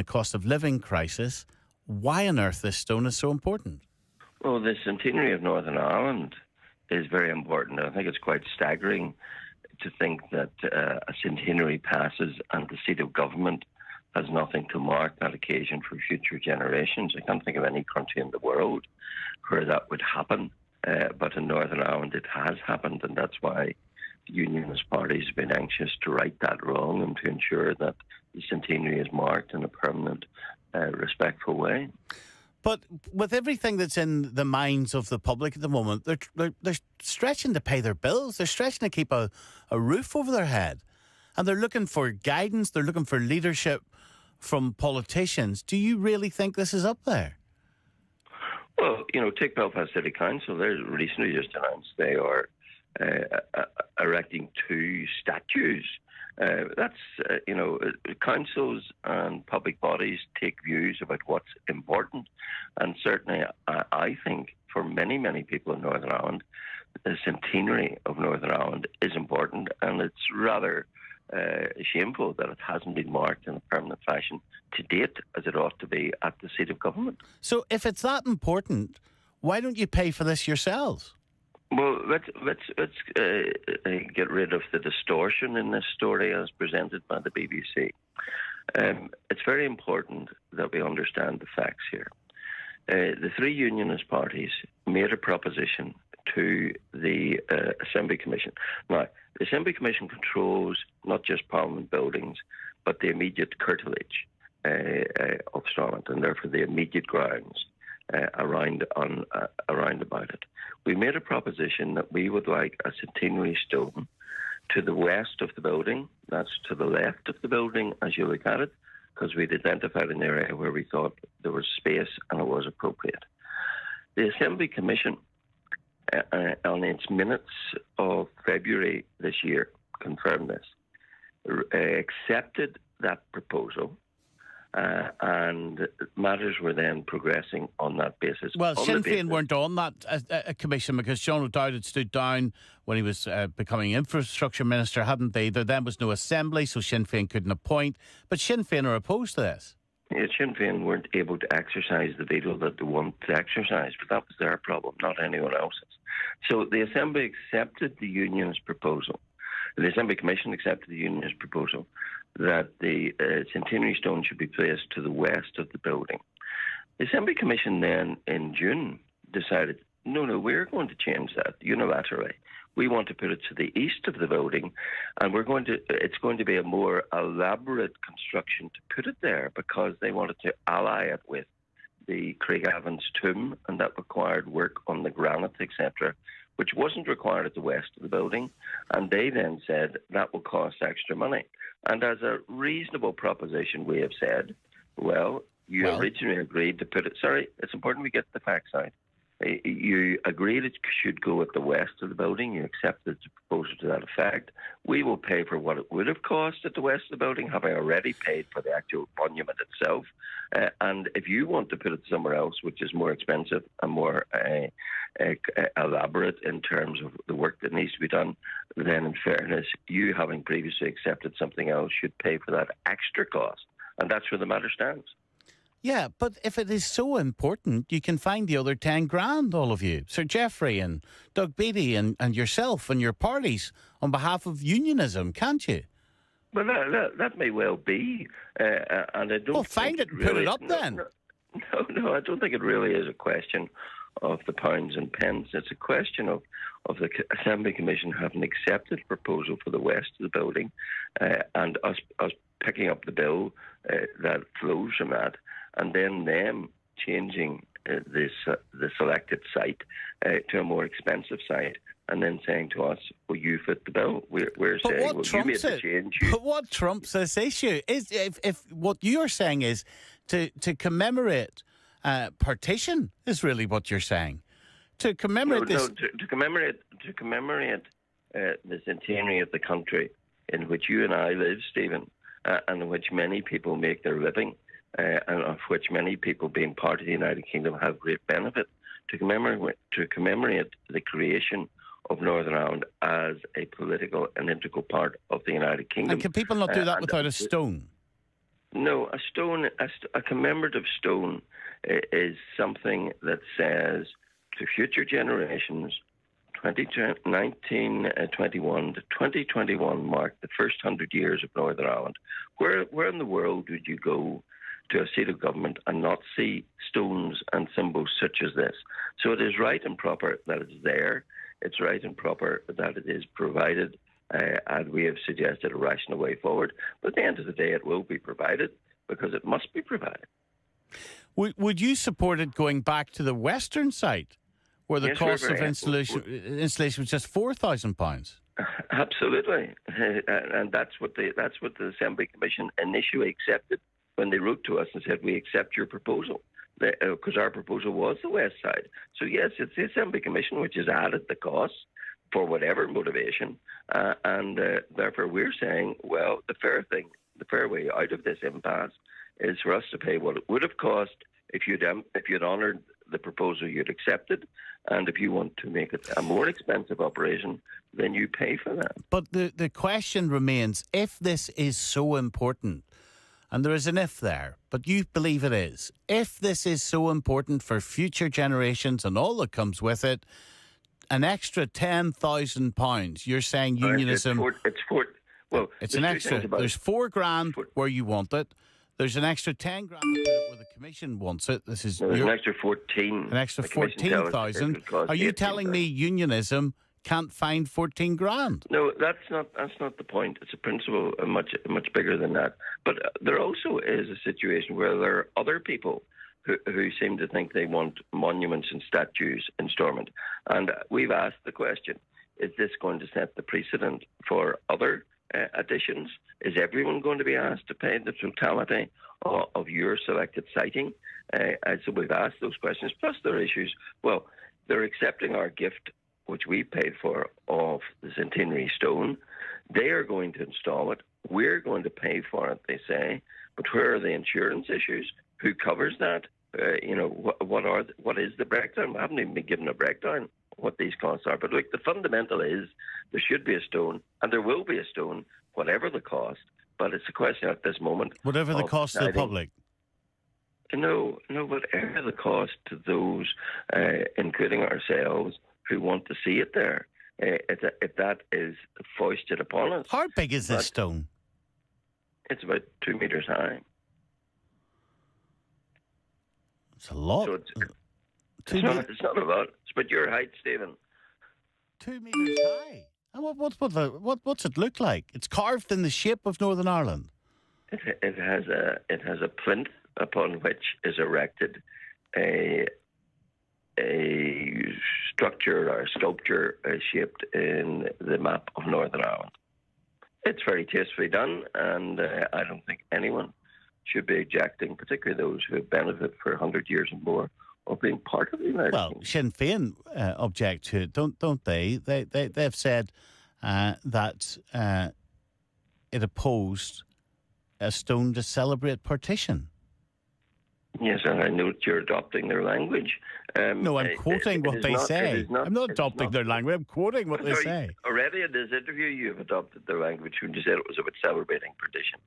the cost of living crisis. Why on earth this stone is so important? Well, the centenary of Northern Ireland is very important. I think it's quite staggering to think that a centenary passes and the seat of government has nothing to mark that occasion for future generations. I can't think of any country in the world where that would happen, but in Northern Ireland it has happened, and that's why Unionist parties have been anxious to right that wrong and to ensure that the centenary is marked in a permanent, respectful way. But with everything that's in the minds of the public at the moment, they're stretching to pay their bills. They're stretching to keep a roof over their head. And they're looking for guidance. They're looking for leadership from politicians. Do you really think this is up there? Well, take Belfast City Council. They recently just announced they are erecting 2 statues. Councils and public bodies take views about what's important. And certainly, I think for many, many people in Northern Ireland, the centenary of Northern Ireland is important. And it's rather shameful that it hasn't been marked in a permanent fashion to date, as it ought to be at the seat of government. So if it's that important, why don't you pay for this yourselves? Well, let's get rid of the distortion in this story as presented by the BBC. It's very important that we understand the facts here. The 3 Unionist parties made a proposition to the Assembly Commission. Now, the Assembly Commission controls not just Parliament buildings, but the immediate curtilage of Stormont, and therefore the immediate grounds around about it. We made a proposition that we would like a centenary stone to the west of the building. That's to the left of the building as you look at it, because we'd identified an area where we thought there was space and it was appropriate. The Assembly Commission, on its minutes of February this year, confirmed this, accepted that proposal. And matters were then progressing on that basis. Well, Sinn Féin weren't on that commission because Sean O'Dowd had stood down when he was becoming infrastructure minister, hadn't they? There then was no assembly, so Sinn Féin couldn't appoint. But Sinn Féin are opposed to this. Yeah, Sinn Féin weren't able to exercise the veto that they want to exercise, but that was their problem, not anyone else's. So the Assembly accepted the Unionist proposal. The Assembly Commission accepted the Unionist proposal that the Centenary Stone should be placed to the west of the building. The Assembly Commission then, in June, decided, no, we're going to change that unilaterally. We want to put it to the east of the building, and it's going to be a more elaborate construction to put it there because they wanted to ally it with the Craig Evans tomb, and that required work on the granite, etc., which wasn't required at the west of the building. And they then said that will cost extra money. And as a reasonable proposition, we have said, originally agreed to put it... Sorry, it's important we get the facts out. You agreed it should go at the west of the building. You accepted the proposal to that effect. We will pay for what it would have cost at the west of the building, having already paid for the actual monument itself. And if you want to put it somewhere else, which is more expensive and more elaborate in terms of the work that needs to be done, then in fairness, you, having previously accepted something else, should pay for that extra cost. And that's where the matter stands. Yeah, but if it is so important, you can find the other 10 grand, all of you. Sir Geoffrey and Doug Beattie and yourself and your parties on behalf of unionism, can't you? Well, that may well be. And I don't well, find it and really, put it up then. No, I don't think it really is a question of the pounds and pence. It's a question of the Assembly Commission having accepted a proposal for the west of the building and us picking up the bill that flows from that, and then them changing the selected site to a more expensive site, and then saying to us, well, you fit the bill. We're saying, well, you made the change. But what trumps this issue is if what you're saying is to commemorate partition is really what you're saying. To commemorate this... No, to commemorate the centenary of the country in which you and I live, Stephen, and in which many people make their living, and of which many people, being part of the United Kingdom, have great benefit, to commemorate the creation of Northern Ireland as a political and integral part of the United Kingdom. And can people not do that without a stone? No, a commemorative stone is something that says to future generations, 1921 to 2021 marked the first 100 years of Northern Ireland. Where in the world would you go to a seat of government and not see stones and symbols such as this? So it is right and proper that it's there. It's right and proper that it is provided, and we have suggested a rational way forward. But at the end of the day, it will be provided because it must be provided. Would you support it going back to the western site, where the cost of installation was just £4,000? Absolutely, and that's what the Assembly Commission initially accepted when they wrote to us and said we accept your proposal, because our proposal was the west side. So yes, it's the Assembly Commission which has added the costs for whatever motivation, and therefore we're saying, well, the fair way out of this impasse is for us to pay what it would have cost if you'd honoured the proposal you'd accepted, and if you want to make it a more expensive operation, then you pay for that. But the question remains, if this is so important, and there is an if there, but you believe it is, if this is so important for future generations and all that comes with it, an extra £10,000, you're saying unionism... It's an extra. There's £4,000 where you want it. There's an extra £10,000 where the Commission wants it. There's an extra 14. An extra 14,000. Are you telling me unionism can't find 14 grand? No, that's not the point. It's a principle much bigger than that. But there also is a situation where there are other people who seem to think they want monuments and statues in Stormont. And we've asked the question, is this going to set the precedent for other additions? Is everyone going to be asked to pay the totality of your selected siting? So we've asked those questions. Plus there are issues. Well, they're accepting our gift, which we paid for, of the Centenary Stone. They are going to install it. We're going to pay for it, they say. But where are the insurance issues? Who covers that? What is the breakdown? We haven't even been given a breakdown what these costs are. But look, the fundamental is there should be a stone, and there will be a stone, whatever the cost. But it's a question at this moment. Whatever the cost to the public? No, whatever the cost to those, including ourselves, who want to see it there, if that is foisted upon us. How big is this stone? It's about 2 metres high. It's a lot. So it's not a lot. It's about your height, Stephen. 2 metres high. And what's it look like? It's carved in the shape of Northern Ireland. It has a plinth upon which is erected a structure or a sculpture shaped in the map of Northern Ireland. It's very tastefully done, and I don't think anyone should be objecting, particularly those who have benefited for 100 years and more of being part of the United Kingdom. Well, Sinn Féin object to it, don't they? They've said that it opposed a stone to celebrate partition. Yes, and I note you're adopting their language. No, I'm quoting what they say. I'm not adopting their language. I'm quoting what they say. Already in this interview, you've adopted their language when you said it was about celebrating partition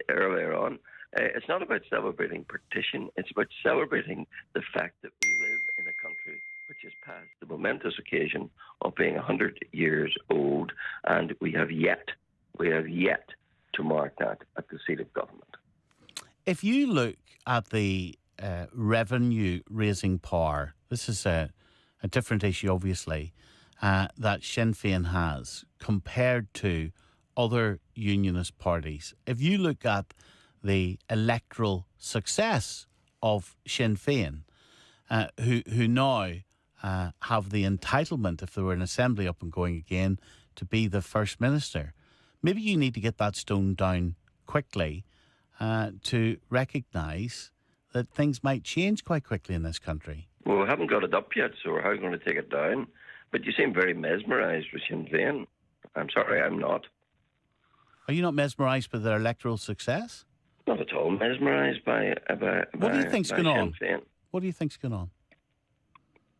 earlier on. It's not about celebrating partition. It's about celebrating the fact that we live in a country which has passed the momentous occasion of being 100 years old, and we have yet to mark that at the seat of government. If you look at the revenue-raising power, this is a different issue, obviously, that Sinn Féin has compared to other unionist parties. If you look at the electoral success of Sinn Féin, who now have the entitlement, if there were an assembly up and going again, to be the First Minister, maybe you need to get that stone down quickly to recognise that things might change quite quickly in this country. Well, we haven't got it up yet, so how are we going to take it down? But you seem very mesmerised with Sinn Féin. I'm sorry, I'm not. Are you not mesmerised by their electoral success? Not at all mesmerised by what do you think's going on? Féin. What do you think's going on?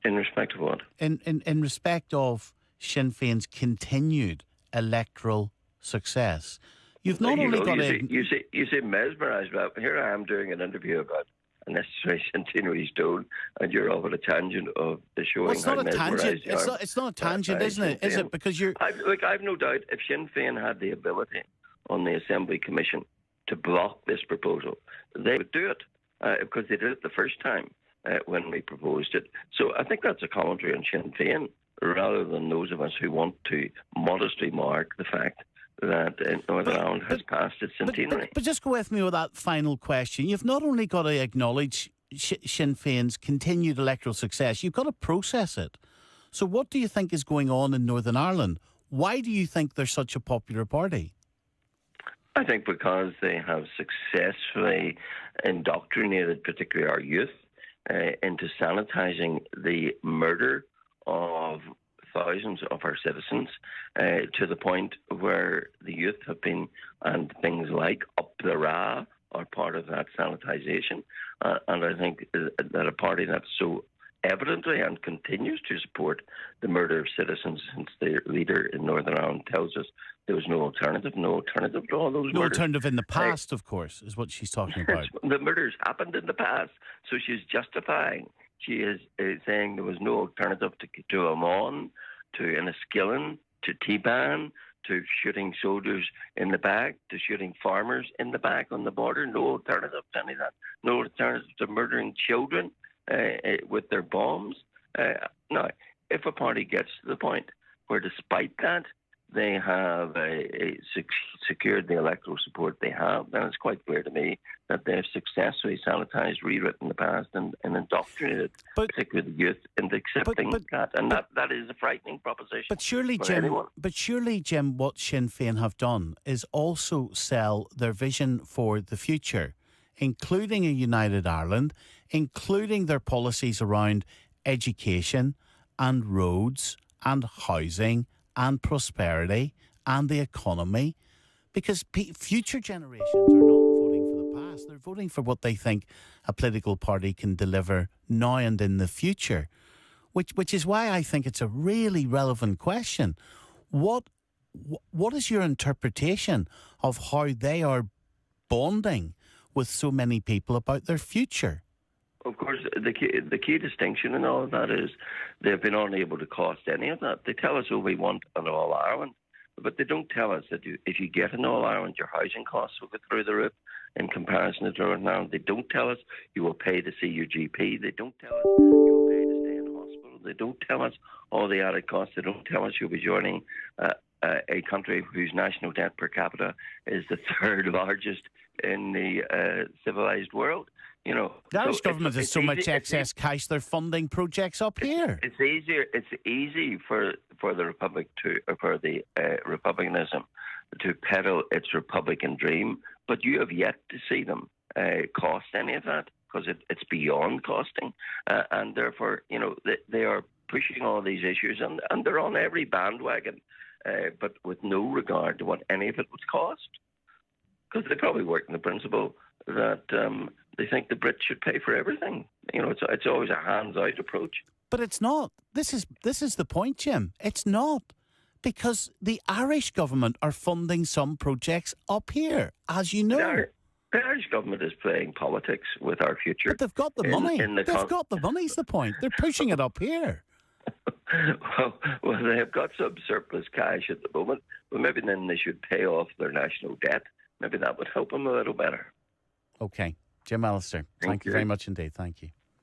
In respect of what? In respect of Sinn Féin's continued electoral success. You've not only got to... You say mesmerised, but here I am doing an interview about a necessary Centenary Stone, and you're off on a tangent of showing it's not how a tangent. mesmerised you are. It's not a tangent, isn't it? Is it? Because you're... I've no doubt if Sinn Féin had the ability on the Assembly Commission to block this proposal, they would do it, because they did it the first time when we proposed it. So I think that's a commentary on Sinn Féin, rather than those of us who want to modestly mark the fact that Northern Ireland has passed its centenary. But just go with me with that final question. You've not only got to acknowledge Sinn Féin's continued electoral success, you've got to process it. So what do you think is going on in Northern Ireland? Why do you think they're such a popular party? I think because they have successfully indoctrinated, particularly our youth, into sanitising the murder of thousands of our citizens, to the point where the youth have been, and things like Up the Ra are part of that sanitisation. And I think that a party that's so evidently and continues to support the murder of citizens, since their leader in Northern Ireland tells us there was no alternative to all those murders. No alternative in the past, of course, is what she's talking about. The murders happened in the past, so she's justifying. She is saying there was no alternative to Amon, to Enniskillen, to T-Ban, to shooting soldiers in the back, to shooting farmers in the back on the border. No alternative to any of that. No alternative to murdering children with their bombs. Now, if a party gets to the point where, despite that, they have secured the electoral support they have, then it's quite clear to me that they have successfully sanitised, rewritten the past, and indoctrinated, particularly the youth, into accepting that. And that is a frightening proposition. But surely, Jim, what Sinn Féin have done is also sell their vision for the future, including a united Ireland, including their policies around education and roads and housing and prosperity and the economy, because future generations are not voting for the past. They're voting for what they think a political party can deliver now and in the future, which is why I think it's a really relevant question. What is your interpretation of how they are bonding with so many people about their future? Of course, the key distinction in all of that is they've been unable to cost any of that. They tell us, we want an All-Ireland, but they don't tell us that if you get an All-Ireland, your housing costs will go through the roof in comparison to Northern Ireland. They don't tell us you will pay to see your GP. They don't tell us you will pay to stay in hospital. They don't tell us all the added costs. They don't tell us you'll be joining a country whose national debt per capita is the third largest in the civilised world. You know, the Irish government has so much excess cash they're funding projects up here. It's easy for the Republic for the Republicanism to peddle its Republican dream, but you have yet to see them cost any of that, because it's beyond costing, and therefore, you know, they are pushing all these issues, and they're on every bandwagon, but with no regard to what any of it would cost, because they probably work in the principle that they think the Brits should pay for everything. You know, it's always a hands-out approach. But it's not. This is the point, Jim. It's not. Because the Irish government are funding some projects up here, as you know. The Irish government is playing politics with our future. But they've got the money. They've got the money's the point. They're pushing it up here. well, they have got some surplus cash at the moment. But maybe then they should pay off their national debt. Maybe that would help them a little better. Okay. Jim Allister, thank you very much indeed. Thank you.